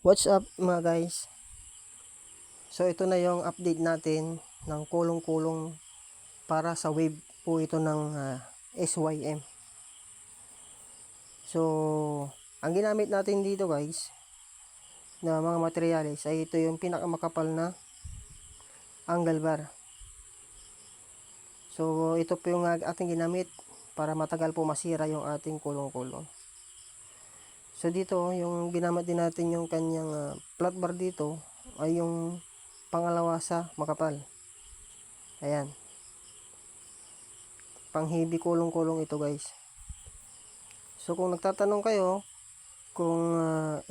What's up mga guys? So ito na yung update natin ng kulong-kulong para sa wave po ito ng SYM. So ang ginamit natin dito guys na mga materyales ay ito yung pinakamakapal na angle bar. So ito po yung ating ginamit para matagal po masira yung ating kulong-kulong. So dito yung ginamit din natin yung kanyang flat bar dito ay yung pangalawa sa makapal. Ayan. Panghibi kulong-kulong ito guys. So kung nagtatanong kayo kung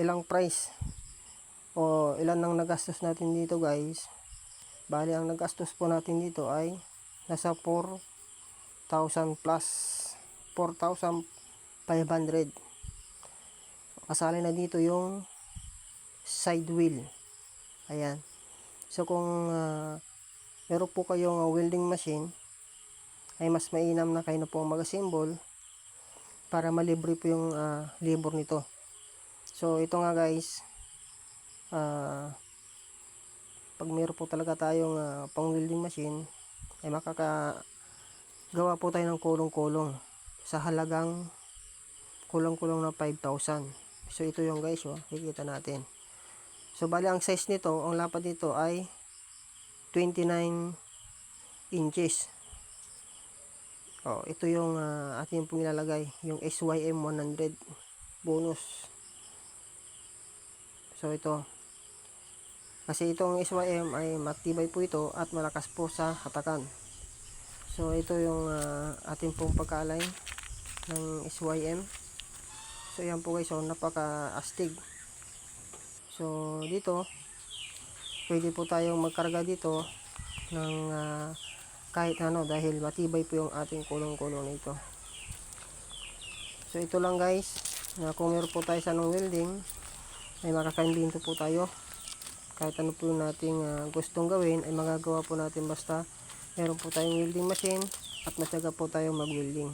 ilang price o ilan ang nagastos natin dito guys, bali ang nagastos po natin dito ay nasa 4,000 plus 4,500. Kasali na dito yung side wheel. Ayan. So kung meron po kayong welding machine, ay mas mainam na kayo na po mag-assemble para malibre po yung labor nito. So ito nga guys, pag meron po talaga tayong pang welding machine, ay makakagawa po tayo ng kulong-kulong sa halagang kulong-kulong na 5,000. So ito yung guys, kikita natin. So bali ang size nito, ang lapad nito ay 29 inches. Ito yung ating pong ilalagay, yung SYM 100 bonus. So ito, kasi itong SYM ay matibay po ito at malakas po sa hatakan. So ito yung ating pong pagka-align ng SYM. So yan po guys, napaka-astig. So dito, pwede po tayong magkarga dito ng kahit ano dahil matibay po yung ating kulong-kulong nito. So ito lang guys, na kung meron po tayo sa welding, ay makaka-invento po tayo. Kahit ano po nating gustong gawin ay magagawa po natin basta meron po tayong welding machine at matyaga po tayong mag-welding.